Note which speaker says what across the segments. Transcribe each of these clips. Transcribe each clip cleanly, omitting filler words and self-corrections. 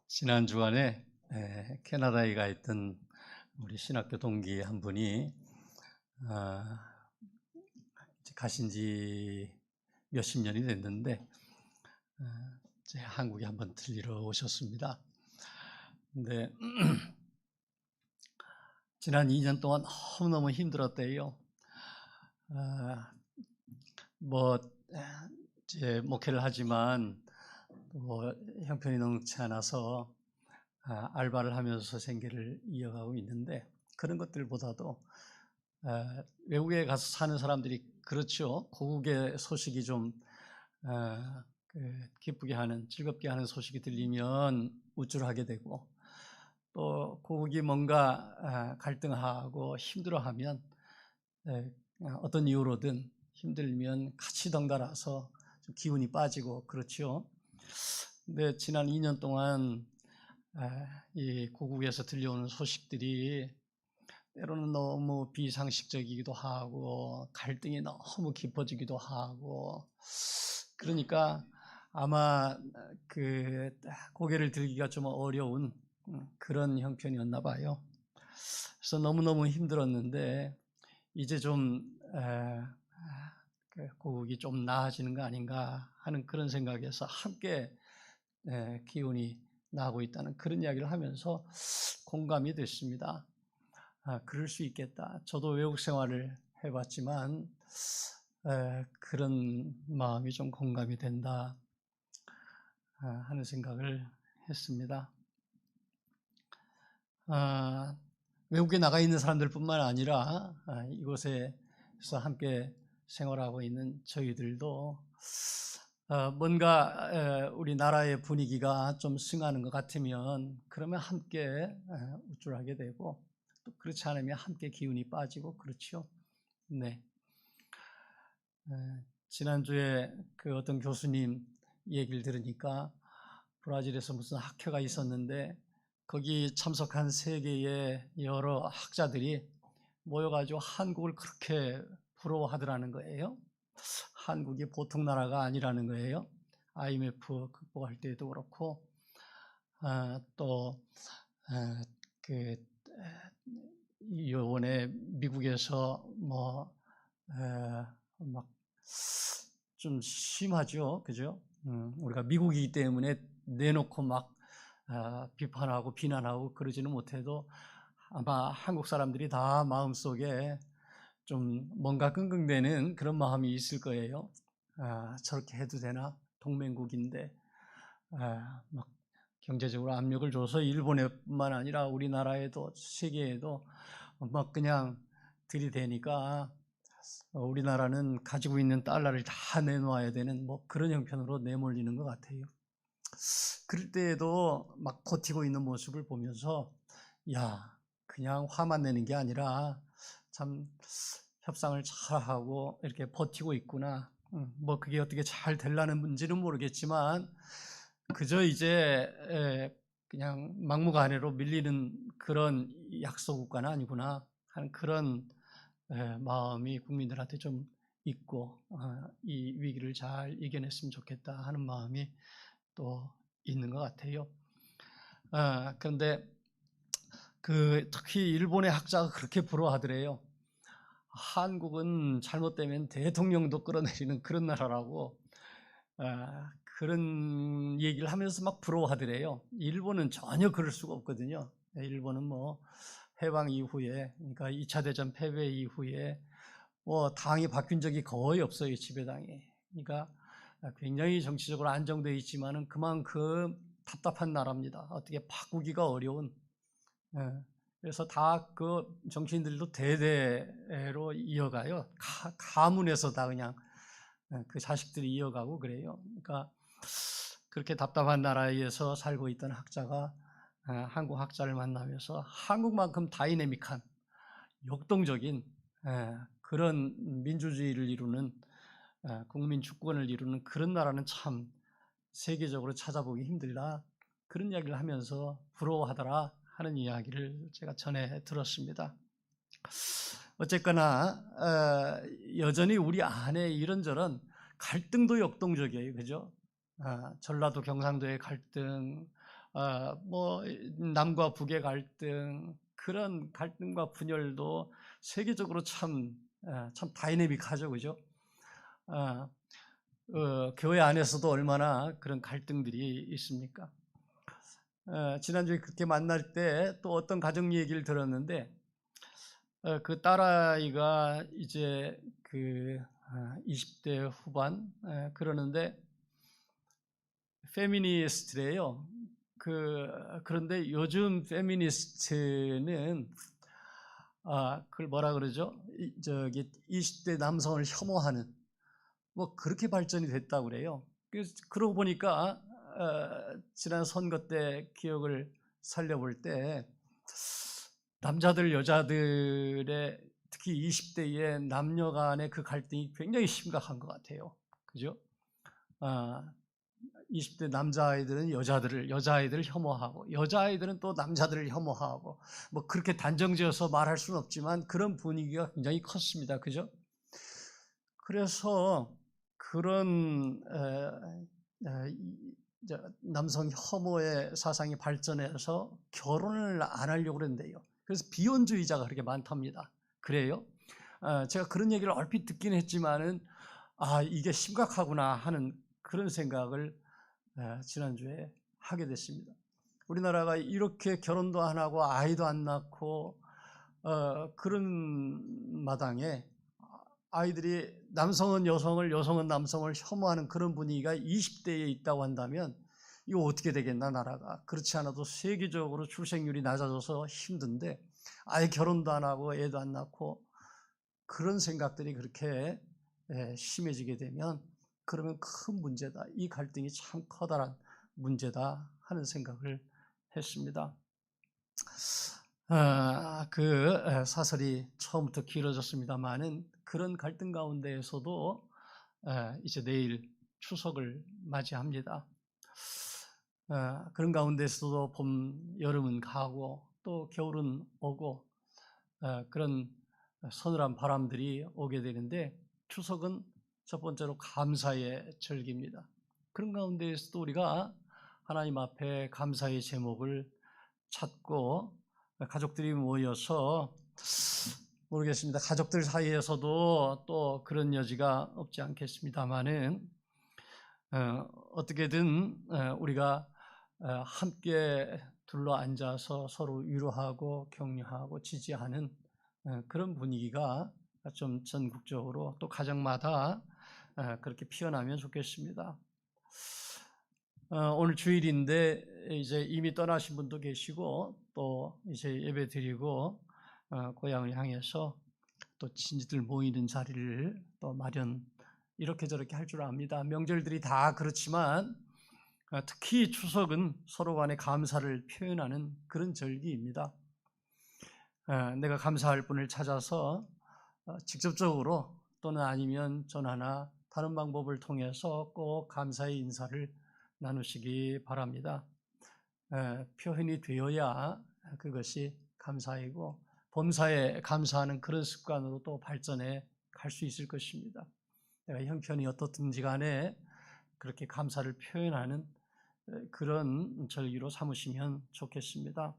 Speaker 1: 지난 주간에 캐나다에 가 있던 우리 신학교 동기 한 분이 가신 지 몇십 년이 됐는데 이제 한국에 한번 들리러 오셨습니다. 근데 지난 2년 동안 너무너무 힘들었대요. 뭐 이제 목회를 하지만 형편이 녹지 않아서 알바를 하면서 생계를 이어가고 있는데, 그런 것들보다도 외국에 가서 사는 사람들이 그렇죠. 고국의 소식이 좀 기쁘게 하는, 즐겁게 하는 소식이 들리면 우쭐하게 되고, 또 고국이 뭔가 갈등하고 힘들어하면 어떤 이유로든 힘들면 같이 덩달아서 좀 기운이 빠지고 그렇죠. 근데 지난 2년 동안 이 고국에서 들려오는 소식들이 때로는 너무 비상식적이기도 하고 갈등이 너무 깊어지기도 하고, 그러니까 아마 고개를 들기가 좀 어려운 그런 형편이었나 봐요. 그래서 너무너무 힘들었는데 이제 좀 고국이 좀 나아지는 거 아닌가 하는 그런 생각에서 함께 기운이 나고 있다는 그런 이야기를 하면서 공감이 됐습니다. 그럴 수 있겠다. 저도 외국 생활을 해봤지만 그런 마음이 좀 공감이 된다 하는 생각을 했습니다. 외국에 나가 있는 사람들뿐만 아니라 이곳에서 함께 생활하고 있는 저희들도 뭔가 우리나라의 분위기가 좀 승하는 것 같으면 그러면 함께 우쭐하게 되고, 또 그렇지 않으면 함께 기운이 빠지고 그렇죠. 네. 지난주에 그 어떤 교수님 얘기를 들으니까 브라질에서 무슨 학회가 있었는데 거기 참석한 세계의 여러 학자들이 모여가지고 한국을 그렇게 부러워하더라는 거예요. 한국이 보통 나라가 아니라는 거예요. IMF 극복할 때도 그렇고, 또 이번에 미국에서 막 좀 심하죠, 그죠? 우리가 미국이기 때문에 내놓고 막 비판하고 비난하고 그러지는 못해도 아마 한국 사람들이 다 마음속에 좀 뭔가 끙끙대는 그런 마음이 있을 거예요. 저렇게 해도 되나? 동맹국인데 막 경제적으로 압력을 줘서 일본에뿐만 아니라 우리나라에도 세계에도 막 그냥 들이대니까 우리나라는 가지고 있는 달러를 다 내놓아야 되는 그런 형편으로 내몰리는 것 같아요. 그럴 때에도 막 버티고 있는 모습을 보면서 그냥 화만 내는 게 아니라 참 협상을 잘하고 이렇게 버티고 있구나. 그게 어떻게 잘 되려는 문제는 모르겠지만 그저 이제 그냥 막무가내로 밀리는 그런 약소국가는 아니구나 하는 그런 마음이 국민들한테 좀 있고, 이 위기를 잘 이겨냈으면 좋겠다 하는 마음이 또 있는 것 같아요. 그런데 특히 일본의 학자가 그렇게 부러워하더래요. 한국은 잘못되면 대통령도 끌어내리는 그런 나라라고 그런 얘기를 하면서 막 부러워하더래요. 일본은 전혀 그럴 수가 없거든요. 일본은 해방 이후에, 그러니까 2차 대전 패배 이후에 당이 바뀐 적이 거의 없어요, 지배당이. 그러니까 굉장히 정치적으로 안정되어 있지만은 그만큼 답답한 나라입니다. 어떻게 바꾸기가 어려운. 그래서 다 그 정치인들도 대대로 이어가요. 가문에서 다 그냥 그 자식들이 이어가고 그래요. 그러니까 그렇게 답답한 나라에서 살고 있던 학자가 한국 학자를 만나면서 한국만큼 다이내믹한 역동적인 그런 민주주의를 이루는, 국민 주권을 이루는 그런 나라는 참 세계적으로 찾아보기 힘들다, 그런 이야기를 하면서 부러워하더라 하는 이야기를 제가 전해 들었습니다. 어쨌거나 여전히 우리 안에 이런저런 갈등도 역동적이에요, 그죠? 전라도 경상도의 갈등, 뭐 남과 북의 갈등, 그런 갈등과 분열도 세계적으로 참 다이내믹하죠, 그죠? 교회 안에서도 얼마나 그런 갈등들이 있습니까? 지난주에 그렇게 만날 때 또 어떤 가정 얘기를 들었는데, 그 딸아이가 이제 20대 후반, 그러는데 페미니스트래요. 그런데 요즘 페미니스트는 그걸 뭐라 그러죠? 20대 남성을 혐오하는, 뭐 그렇게 발전이 됐다고 그래요. 그러고 보니까 지난 선거 때 기억을 살려볼 때 남자들 여자들의 특히 20대의 남녀 간의 그 갈등이 굉장히 심각한 것 같아요. 그죠? 20대 남자아이들은 여자아이들을 혐오하고, 여자아이들은 또 남자들을 혐오하고, 뭐 그렇게 단정지어서 말할 수는 없지만 그런 분위기가 굉장히 컸습니다. 그죠? 그래서 그런 남성 혐오의 사상이 발전해서 결혼을 안 하려고 그랬는데요. 그래서 비혼주의자가 그렇게 많답니다. 그래요? 제가 그런 얘기를 얼핏 듣긴 했지만은 이게 심각하구나 하는 그런 생각을 지난주에 하게 됐습니다. 우리나라가 이렇게 결혼도 안 하고 아이도 안 낳고 그런 마당에 아이들이 남성은 여성을, 여성은 남성을 혐오하는 그런 분위기가 20대에 있다고 한다면 이거 어떻게 되겠나, 나라가. 그렇지 않아도 세계적으로 출생률이 낮아져서 힘든데 아예 결혼도 안 하고 애도 안 낳고 그런 생각들이 그렇게 심해지게 되면 그러면 큰 문제다. 이 갈등이 참 커다란 문제다 하는 생각을 했습니다. 사설이 처음부터 길어졌습니다만은 그런 갈등 가운데에서도 이제 내일 추석을 맞이합니다. 그런 가운데서도 봄, 여름은 가고 또 겨울은 오고 그런 서늘한 바람들이 오게 되는데, 추석은 첫 번째로 감사의 절기입니다. 그런 가운데에서도 우리가 하나님 앞에 감사의 제목을 찾고 가족들이 모여서, 모르겠습니다. 가족들 사이에서도 또 그런 여지가 없지 않겠습니다만은 어떻게든 우리가 함께 둘러 앉아서 서로 위로하고 격려하고 지지하는 그런 분위기가 좀 전국적으로 또 가정마다 그렇게 피어나면 좋겠습니다. 오늘 주일인데 이제 이미 떠나신 분도 계시고 또 이제 예배 드리고 고향을 향해서 또 친지들 모이는 자리를 또 마련 이렇게 저렇게 할 줄 압니다. 명절들이 다 그렇지만 특히 추석은 서로 간의 감사를 표현하는 그런 절기입니다. 내가 감사할 분을 찾아서 직접적으로 또는 아니면 전화나 다른 방법을 통해서 꼭 감사의 인사를 나누시기 바랍니다. 표현이 되어야 그것이 감사이고 범사에 감사하는 그런 습관으로 또 발전해 갈 수 있을 것입니다. 내가 형편이 어떻든지 간에 그렇게 감사를 표현하는 그런 절기로 삼으시면 좋겠습니다.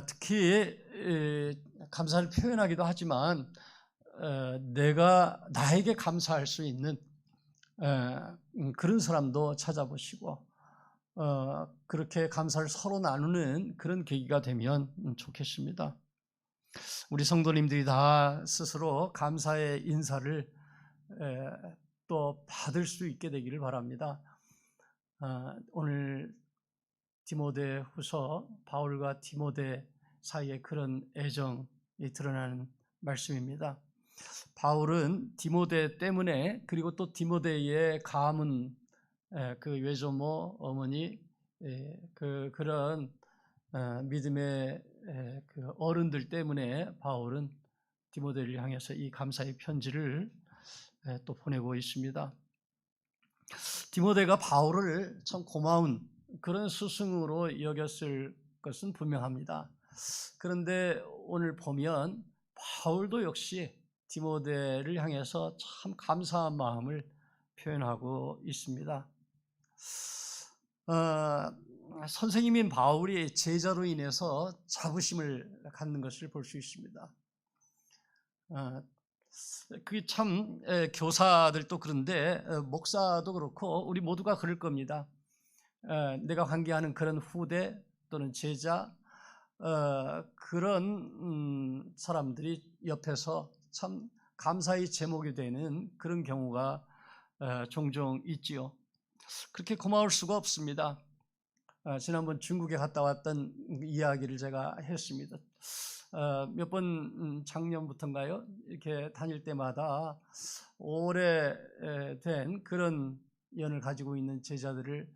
Speaker 1: 특히 감사를 표현하기도 하지만 내가 나에게 감사할 수 있는 그런 사람도 찾아보시고 그렇게 감사를 서로 나누는 그런 계기가 되면 좋겠습니다. 우리 성도님들이 다 스스로 감사의 인사를 또 받을 수 있게 되기를 바랍니다. 오늘 디모데 후서, 바울과 디모데 사이에 그런 애정이 드러나는 말씀입니다. 바울은 디모데 때문에, 그리고 또 디모데의 가문, 그 외조모 어머니, 그런 믿음의 그 어른들 때문에 바울은 디모데를 향해서 이 감사의 편지를 또 보내고 있습니다. 디모데가 바울을 참 고마운 그런 스승으로 여겼을 것은 분명합니다. 그런데 오늘 보면 바울도 역시 디모데를 향해서 참 감사한 마음을 표현하고 있습니다. 선생님인 바울이 제자로 인해서 자부심을 갖는 것을 볼 수 있습니다. 그게 참 교사들도 그런데 목사도 그렇고 우리 모두가 그럴 겁니다. 내가 관계하는 그런 후대 또는 제자 그런 사람들이 옆에서 참 감사의 제목이 되는 그런 경우가 종종 있지요. 그렇게 고마울 수가 없습니다. 지난번 중국에 갔다 왔던 이야기를 제가 했습니다. 몇 번 작년부터인가요? 이렇게 다닐 때마다 오래된 그런 연을 가지고 있는 제자들을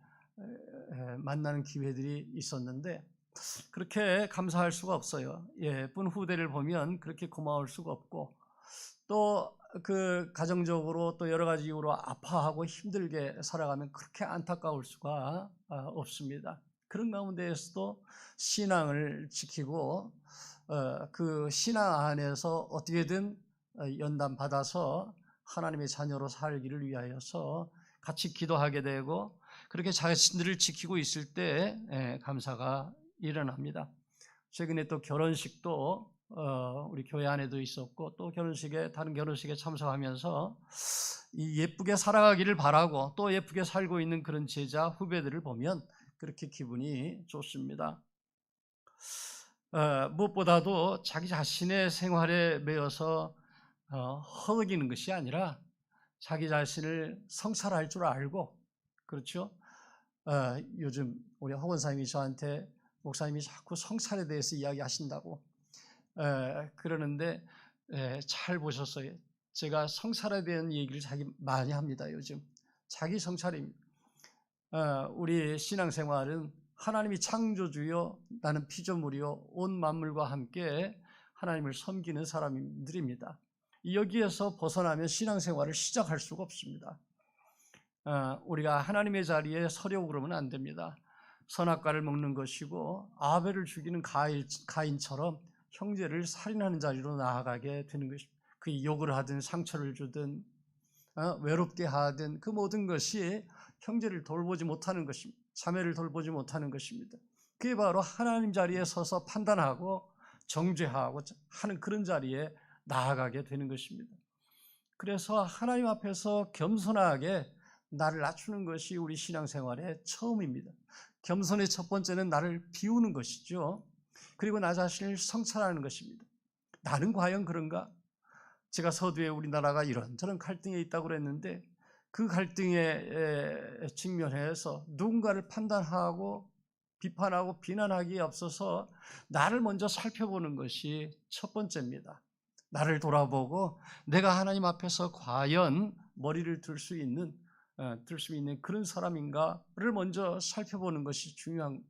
Speaker 1: 만나는 기회들이 있었는데 그렇게 감사할 수가 없어요. 예쁜 후대를 보면 그렇게 고마울 수가 없고 또 그 가정적으로 또 여러 가지 이유로 아파하고 힘들게 살아가면 그렇게 안타까울 수가 없습니다. 그런 가운데에서도 신앙을 지키고 그 신앙 안에서 어떻게든 연단 받아서 하나님의 자녀로 살기를 위하여서 같이 기도하게 되고 그렇게 자신들을 지키고 있을 때 감사가 일어납니다. 최근에 또 결혼식도 우리 교회 안에도 있었고 또 다른 결혼식에 참석하면서 이 예쁘게 살아가기를 바라고 또 예쁘게 살고 있는 그런 제자 후배들을 보면 그렇게 기분이 좋습니다. 무엇보다도 자기 자신의 생활에 매여서 허덕이는 것이 아니라 자기 자신을 성찰할 줄 알고, 그렇죠? 요즘 우리 허 권사님이 저한테 목사님이 자꾸 성찰에 대해서 이야기하신다고 그러는데 잘 보셨어요. 제가 성찰에 대한 얘기를 많이 합니다. 요즘 자기 성찰입니다. 우리 신앙생활은 하나님이 창조주요 나는 피조물이요 온 만물과 함께 하나님을 섬기는 사람들입니다. 여기에서 벗어나면 신앙생활을 시작할 수가 없습니다. 우리가 하나님의 자리에 서려고 그러면 안 됩니다. 선악과를 먹는 것이고 아벨을 죽이는 가인처럼 형제를 살인하는 자리로 나아가게 되는 것입니다. 그 욕을 하든 상처를 주든 외롭게 하든 그 모든 것이 형제를 돌보지 못하는 것입니다. 자매를 돌보지 못하는 것입니다. 그게 바로 하나님 자리에 서서 판단하고 정죄하고 하는 그런 자리에 나아가게 되는 것입니다. 그래서 하나님 앞에서 겸손하게 나를 낮추는 것이 우리 신앙생활의 처음입니다. 겸손의 첫 번째는 나를 비우는 것이죠. 그리고 나 자신을 성찰하는 것입니다. 나는 과연 그런가? 제가 서두에 우리나라가 이런저런 갈등에 있다고 그랬는데 그 갈등에 직면해서 누군가를 판단하고 비판하고 비난하기에 앞서서 나를 먼저 살펴보는 것이 첫 번째입니다. 나를 돌아보고 내가 하나님 앞에서 과연 머리를 들 수 있는 그런 사람인가를 먼저 살펴보는 것이 중요한,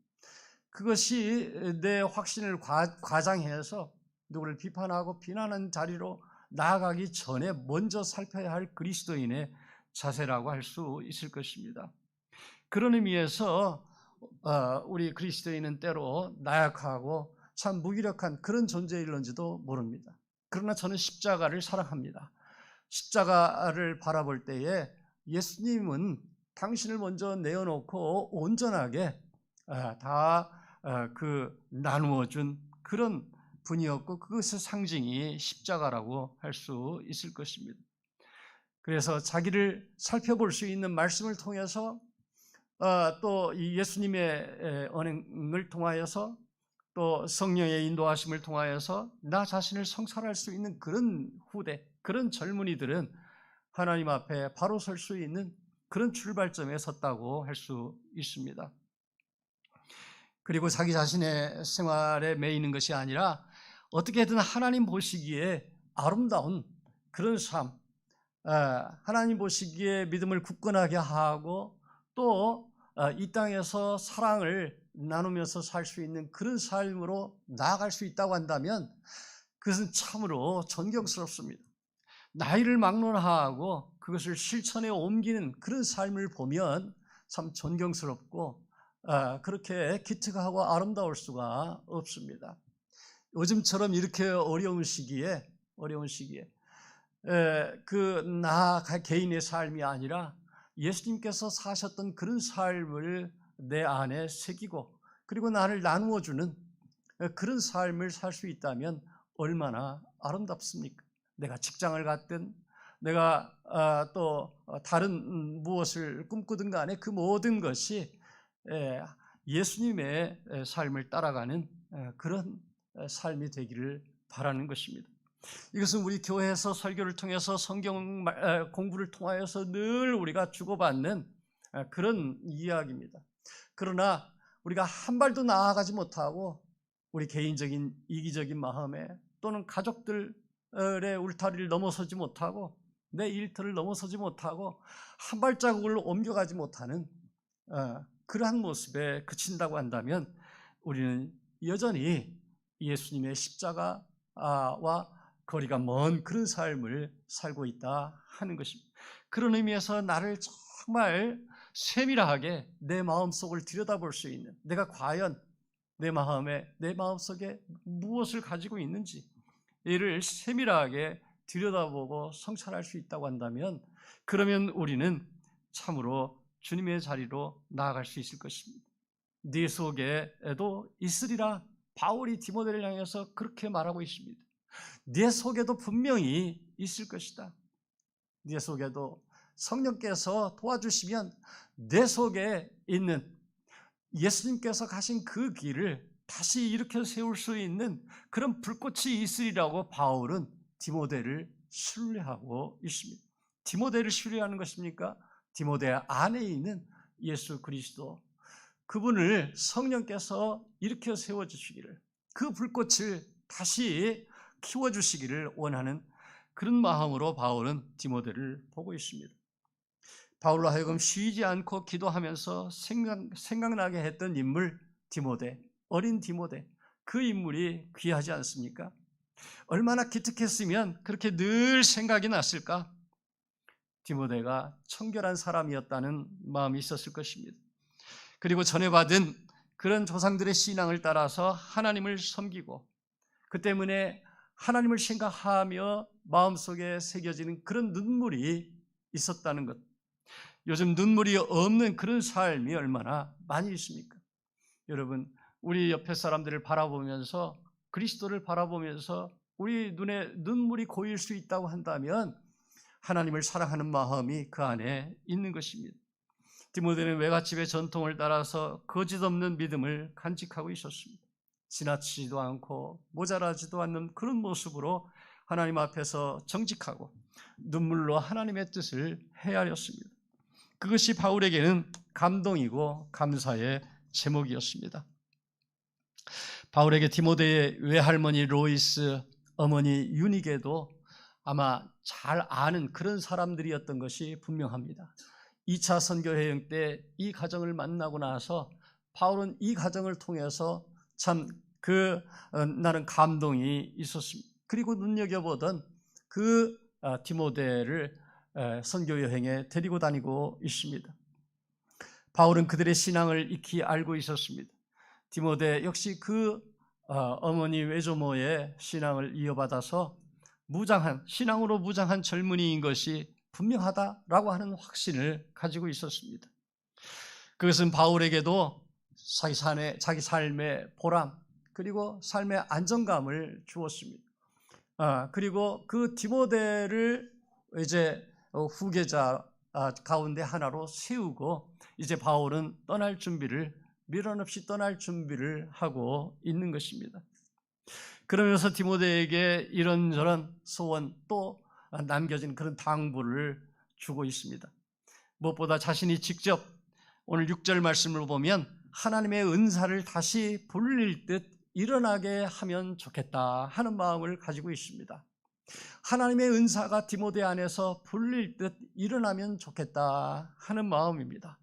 Speaker 1: 그것이 내 확신을 과장해서 누구를 비판하고 비난하는 자리로 나아가기 전에 먼저 살펴야 할 그리스도인의 자세라고 할 수 있을 것입니다. 그런 의미에서 우리 그리스도인은 때로 나약하고 참 무기력한 그런 존재일런지도 모릅니다. 그러나 저는 십자가를 사랑합니다. 십자가를 바라볼 때에 예수님은 당신을 먼저 내어놓고 온전하게 다 나누어준 그런 분이었고 그것의 상징이 십자가라고 할 수 있을 것입니다. 그래서 자기를 살펴볼 수 있는 말씀을 통해서 또 이 예수님의 언행을 통하여서 또 성령의 인도하심을 통하여서 나 자신을 성찰할 수 있는 그런 후대, 그런 젊은이들은 하나님 앞에 바로 설 수 있는 그런 출발점에 섰다고 할 수 있습니다. 그리고 자기 자신의 생활에 매이는 것이 아니라 어떻게든 하나님 보시기에 아름다운 그런 삶, 하나님 보시기에 믿음을 굳건하게 하고 또 이 땅에서 사랑을 나누면서 살 수 있는 그런 삶으로 나아갈 수 있다고 한다면 그것은 참으로 존경스럽습니다. 나이를 막론하고 그것을 실천에 옮기는 그런 삶을 보면 참 존경스럽고 그렇게 기특하고 아름다울 수가 없습니다. 요즘처럼 이렇게 어려운 시기에 나 개인의 삶이 아니라 예수님께서 사셨던 그런 삶을 내 안에 새기고 그리고 나를 나누어 주는 그런 삶을 살 수 있다면 얼마나 아름답습니까? 내가 직장을 갖든 내가 또 다른 무엇을 꿈꾸든 간에 그 모든 것이 예수님의 삶을 따라가는 그런 삶이 되기를 바라는 것입니다. 이것은 우리 교회에서 설교를 통해서 성경 공부를 통하여서 늘 우리가 주고받는 그런 이야기입니다. 그러나 우리가 한 발도 나아가지 못하고 우리 개인적인 이기적인 마음에 또는 가족들의 울타리를 넘어서지 못하고 내 일터를 넘어서지 못하고 한 발자국을 옮겨가지 못하는 그러한 모습에 그친다고 한다면 우리는 여전히 예수님의 십자가와 거리가 먼 그런 삶을 살고 있다 하는 것입니다. 그런 의미에서 나를 정말 세밀하게 내 마음속을 들여다볼 수 있는, 내가 과연 내 마음속에 무엇을 가지고 있는지 이를 세밀하게 들여다보고 성찰할 수 있다고 한다면 그러면 우리는 참으로 주님의 자리로 나아갈 수 있을 것입니다. 네 속에도 있으리라. 바울이 디모데를 향해서 그렇게 말하고 있습니다. 네 속에도 분명히 있을 것이다. 네 속에도 성령께서 도와주시면 내 속에 있는 예수님께서 가신 그 길을 다시 일으켜 세울 수 있는 그런 불꽃이 있으리라고 바울은 디모데를 신뢰하고 있습니다. 디모데를 신뢰하는 것입니까? 디모데 안에 있는 예수 그리스도, 그분을 성령께서 일으켜 세워주시기를, 그 불꽃을 다시 키워주시기를 원하는 그런 마음으로 바울은 디모데를 보고 있습니다. 바울로 하여금 쉬지 않고 기도하면서 생각나게 했던 인물 디모데, 어린 디모데, 그 인물이 귀하지 않습니까? 얼마나 기특했으면 그렇게 늘 생각이 났을까? 디모데가 청결한 사람이었다는 마음이 있었을 것입니다. 그리고 전해받은 그런 조상들의 신앙을 따라서 하나님을 섬기고 그 때문에 하나님을 생각하며 마음속에 새겨지는 그런 눈물이 있었다는 것. 요즘 눈물이 없는 그런 삶이 얼마나 많이 있습니까? 여러분, 우리 옆에 사람들을 바라보면서, 그리스도를 바라보면서 우리 눈에 눈물이 고일 수 있다고 한다면 하나님을 사랑하는 마음이 그 안에 있는 것입니다. 디모데는 외갓집의 전통을 따라서 거짓 없는 믿음을 간직하고 있었습니다. 지나치지도 않고 모자라지도 않는 그런 모습으로 하나님 앞에서 정직하고 눈물로 하나님의 뜻을 헤아렸습니다. 그것이 바울에게는 감동이고 감사의 제목이었습니다. 바울에게 디모데의 외할머니 로이스, 어머니 유니게도 아마 잘 아는 그런 사람들이었던 것이 분명합니다. 2차 선교여행 때 이 가정을 만나고 나서 바울은 이 가정을 통해서 참 나는 감동이 있었습니다. 그리고 눈여겨보던 그 디모데를 선교여행에 데리고 다니고 있습니다. 바울은 그들의 신앙을 익히 알고 있었습니다. 디모데 역시 그 어머니 외조모의 신앙을 이어받아서 신앙으로 무장한 젊은이인 것이 분명하다라고 하는 확신을 가지고 있었습니다. 그것은 바울에게도 자기 삶의 보람 그리고 삶의 안정감을 주었습니다. 그리고 그 디모데를 이제 후계자 가운데 하나로 세우고 이제 바울은 미련 없이 떠날 준비를 하고 있는 것입니다. 그러면서 디모데에게 이런저런 소원 또 남겨진 그런 당부를 주고 있습니다. 무엇보다 자신이 직접 오늘 6절 말씀을 보면 하나님의 은사를 다시 불릴 듯 일어나게 하면 좋겠다 하는 마음을 가지고 있습니다. 하나님의 은사가 디모데 안에서 불릴 듯 일어나면 좋겠다 하는 마음입니다.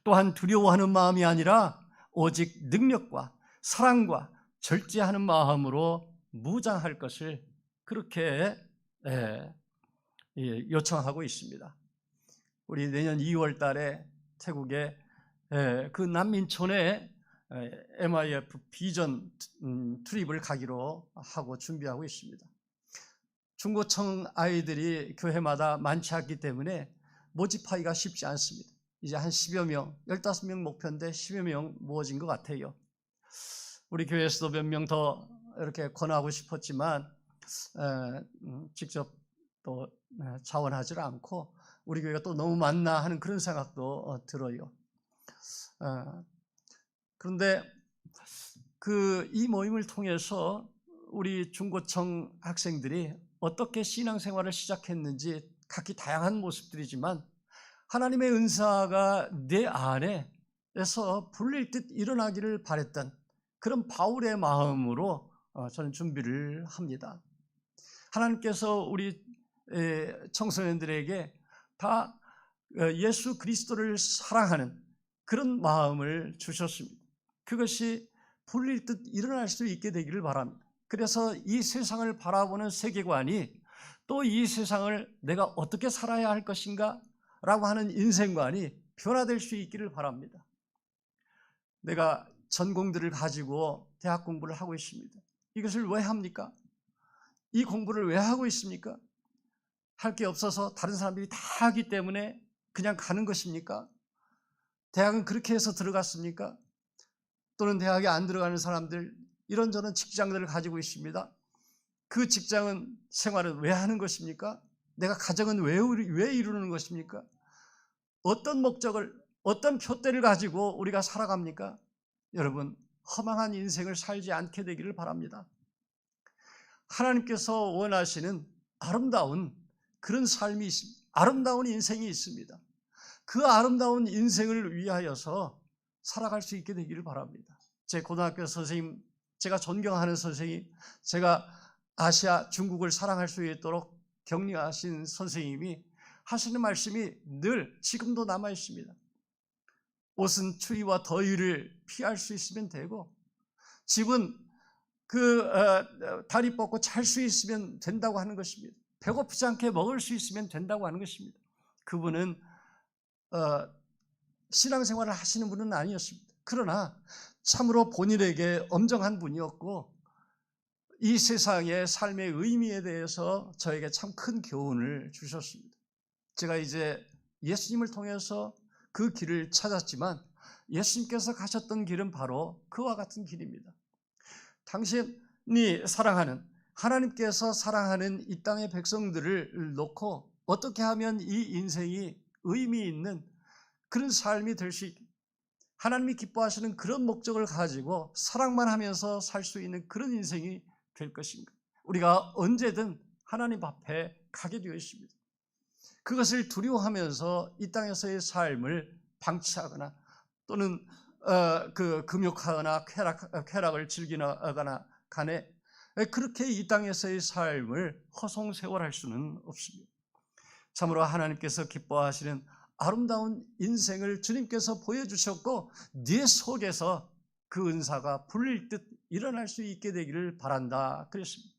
Speaker 1: 또한 두려워하는 마음이 아니라 오직 능력과 사랑과 절제하는 마음으로 무장할 것을 그렇게 요청하고 있습니다. 우리 내년 2월 달에 태국의 그 난민촌에 MIF 비전 트립을 가기로 하고 준비하고 있습니다. 중고청 아이들이 교회마다 많지 않기 때문에 모집하기가 쉽지 않습니다. 이제 한 10여 명, 15명 목표인데 10여 명 모아진 것 같아요. 우리 교회에서도 몇 명 더 이렇게 권하고 싶었지만 직접 또 자원하지 않고 우리 교회가 또 너무 많나 하는 그런 생각도 들어요. 그런데 이 모임을 통해서 우리 중고청 학생들이 어떻게 신앙생활을 시작했는지 각기 다양한 모습들이지만 하나님의 은사가 내 안에서 불릴 듯 일어나기를 바랬던 그런 바울의 마음으로 저는 준비를 합니다. 하나님께서 우리 청소년들에게 다 예수 그리스도를 사랑하는 그런 마음을 주셨습니다. 그것이 불릴 듯 일어날 수 있게 되기를 바랍니다. 그래서 이 세상을 바라보는 세계관이 또 이 세상을 내가 어떻게 살아야 할 것인가 라고 하는 인생관이 변화될 수 있기를 바랍니다. 내가 전공들을 가지고 대학 공부를 하고 있습니다. 이것을 왜 합니까? 이 공부를 왜 하고 있습니까? 할 게 없어서 다른 사람들이 다 하기 때문에 그냥 가는 것입니까? 대학은 그렇게 해서 들어갔습니까? 또는 대학에 안 들어가는 사람들 이런저런 직장들을 가지고 있습니다. 그 직장은 생활은 왜 하는 것입니까? 내가 가정은 왜 이루는 것입니까? 어떤 목적을, 어떤 표대를 가지고 우리가 살아갑니까? 여러분, 허망한 인생을 살지 않게 되기를 바랍니다. 하나님께서 원하시는 아름다운 그런 삶이 있습니다. 아름다운 인생이 있습니다. 그 아름다운 인생을 위하여서 살아갈 수 있게 되기를 바랍니다. 제 고등학교 선생님, 제가 존경하는 선생님, 제가 아시아, 중국을 사랑할 수 있도록 격려하신 선생님이 하시는 말씀이 늘 지금도 남아 있습니다. 옷은 추위와 더위를 피할 수 있으면 되고 집은 다리 뻗고 잘 수 있으면 된다고 하는 것입니다. 배고프지 않게 먹을 수 있으면 된다고 하는 것입니다. 그분은 신앙생활을 하시는 분은 아니었습니다. 그러나 참으로 본인에게 엄정한 분이었고 이 세상의 삶의 의미에 대해서 저에게 참 큰 교훈을 주셨습니다. 제가 이제 예수님을 통해서 그 길을 찾았지만 예수님께서 가셨던 길은 바로 그와 같은 길입니다. 당신이 사랑하는, 하나님께서 사랑하는 이 땅의 백성들을 놓고 어떻게 하면 이 인생이 의미 있는 그런 삶이 될 수 있게, 하나님이 기뻐하시는 그런 목적을 가지고 사랑만 하면서 살 수 있는 그런 인생이 될 것인가. 우리가 언제든 하나님 앞에 가게 되어 있습니다. 그것을 두려워하면서 이 땅에서의 삶을 방치하거나 또는 금욕하거나 쾌락을 즐기거나 간에 그렇게 이 땅에서의 삶을 허송세월할 수는 없습니다. 참으로 하나님께서 기뻐하시는 아름다운 인생을 주님께서 보여주셨고 네 속에서 그 은사가 불릴 듯 일어날 수 있게 되기를 바란다 그랬습니다.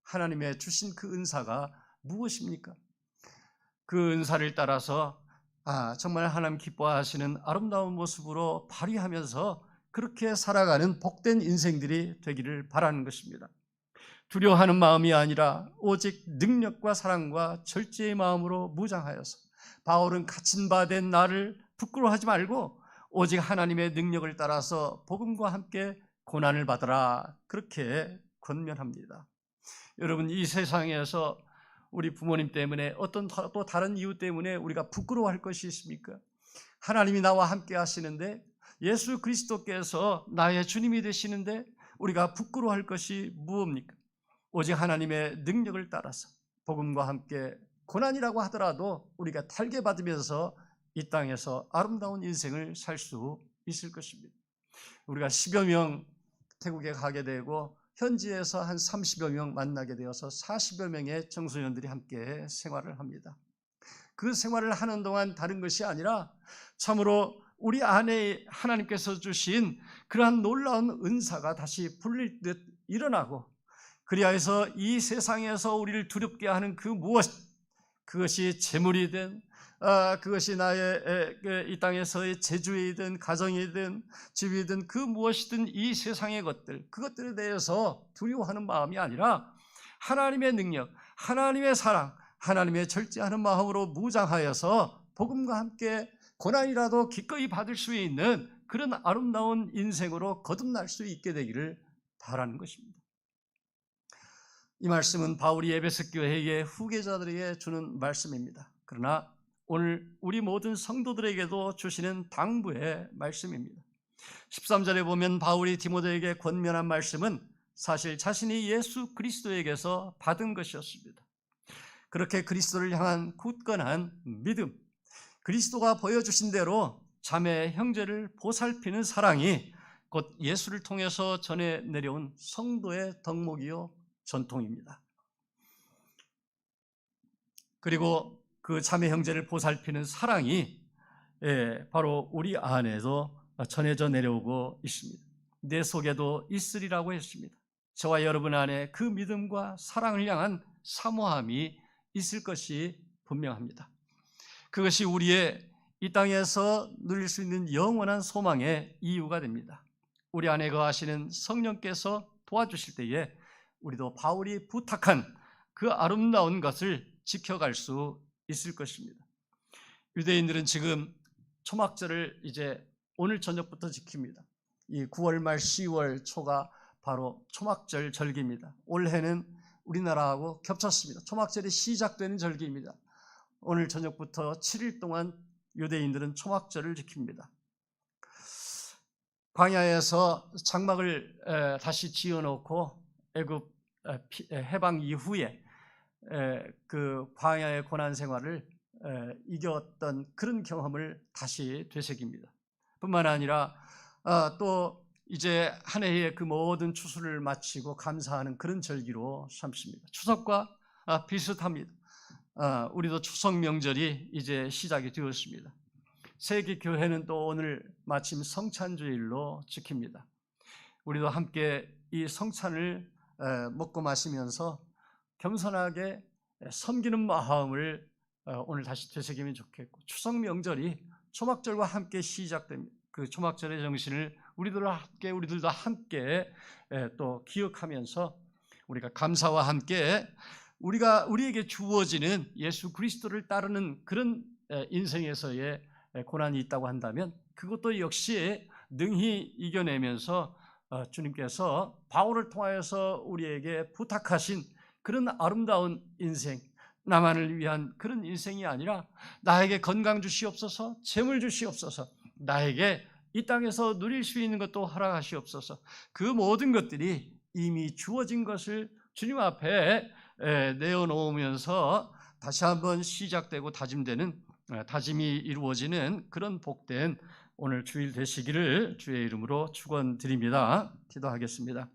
Speaker 1: 하나님의 주신 그 은사가 무엇입니까? 그 은사를 따라서 정말 하나님 기뻐하시는 아름다운 모습으로 발휘하면서 그렇게 살아가는 복된 인생들이 되기를 바라는 것입니다. 두려워하는 마음이 아니라 오직 능력과 사랑과 절제의 마음으로 무장하여서 바울은 갇힌 바 된 나를 부끄러워하지 말고 오직 하나님의 능력을 따라서 복음과 함께 고난을 받으라 그렇게 권면합니다. 여러분, 이 세상에서 우리 부모님 때문에 어떤 또 다른 이유 때문에 우리가 부끄러워할 것이 있습니까? 하나님이 나와 함께 하시는데 예수 그리스도께서 나의 주님이 되시는데 우리가 부끄러워할 것이 무엇입니까? 오직 하나님의 능력을 따라서 복음과 함께 고난이라고 하더라도 우리가 달게 받으면서 이 땅에서 아름다운 인생을 살 수 있을 것입니다. 우리가 10여 명 태국에 가게 되고 현지에서 한 30여 명 만나게 되어서 40여 명의 청소년들이 함께 생활을 합니다. 그 생활을 하는 동안 다른 것이 아니라 참으로 우리 안에 하나님께서 주신 그러한 놀라운 은사가 다시 불릴 듯 일어나고 그리하여서 이 세상에서 우리를 두렵게 하는 그 무엇, 그것이 재물이든 그것이 나의 이 땅에서의 재주이든 가정이든 집이든 그 무엇이든 이 세상의 것들, 그것들에 대해서 두려워하는 마음이 아니라 하나님의 능력, 하나님의 사랑, 하나님의 절제하는 마음으로 무장하여서 복음과 함께 고난이라도 기꺼이 받을 수 있는 그런 아름다운 인생으로 거듭날 수 있게 되기를 바라는 것입니다. 이 말씀은 바울이 에베소 교회의 후계자들에게 주는 말씀입니다. 그러나 오늘 우리 모든 성도들에게도 주시는 당부의 말씀입니다. 13절에 보면 바울이 디모데에게 권면한 말씀은 사실 자신이 예수 그리스도에게서 받은 것이었습니다. 그렇게 그리스도를 향한 굳건한 믿음, 그리스도가 보여주신 대로 자매 형제를 보살피는 사랑이 곧 예수를 통해서 전해 내려온 성도의 덕목이요 전통입니다. 그리고 그 자매 형제를 보살피는 사랑이 바로 우리 안에도 전해져 내려오고 있습니다. 내 속에도 있으리라고 했습니다. 저와 여러분 안에 그 믿음과 사랑을 향한 사모함이 있을 것이 분명합니다. 그것이 우리의 이 땅에서 누릴 수 있는 영원한 소망의 이유가 됩니다. 우리 안에 거하시는 성령께서 도와주실 때에 우리도 바울이 부탁한 그 아름다운 것을 지켜갈 수 있을 것입니다. 유대인들은 지금 초막절을 이제 오늘 저녁부터 지킵니다. 이 9월 말 10월 초가 바로 초막절 절기입니다. 올해는 우리나라하고 겹쳤습니다. 초막절이 시작되는 절기입니다. 오늘 저녁부터 7일 동안 유대인들은 초막절을 지킵니다. 광야에서 장막을 다시 지어놓고 애굽 해방 이후에 그 광야의 고난 생활을 이겼던 그런 경험을 다시 되새깁니다. 뿐만 아니라 또 이제 한 해의 그 모든 추수를 마치고 감사하는 그런 절기로 삼습니다. 추석과 비슷합니다. 우리도 추석 명절이 이제 시작이 되었습니다. 세계 교회는 또 오늘 마침 성찬주일로 지킵니다. 우리도 함께 이 성찬을 먹고 마시면서 겸손하게 섬기는 마음을 오늘 다시 되새기면 좋겠고, 추석 명절이 초막절과 함께 시작됩니다. 그 초막절의 정신을 우리들도 함께 또 기억하면서 우리가 감사와 함께 우리에게 주어지는 예수 그리스도를 따르는 그런 인생에서의 고난이 있다고 한다면 그것도 역시 능히 이겨내면서 주님께서 바울을 통하여서 우리에게 부탁하신 그런 아름다운 인생, 나만을 위한 그런 인생이 아니라 나에게 건강 주시옵소서, 재물 주시옵소서, 나에게 이 땅에서 누릴 수 있는 것도 허락하시옵소서, 그 모든 것들이 이미 주어진 것을 주님 앞에 내어놓으면서 다시 한번 시작되고 다짐이 이루어지는 그런 복된 오늘 주일 되시기를 주의 이름으로 축원드립니다. 기도하겠습니다.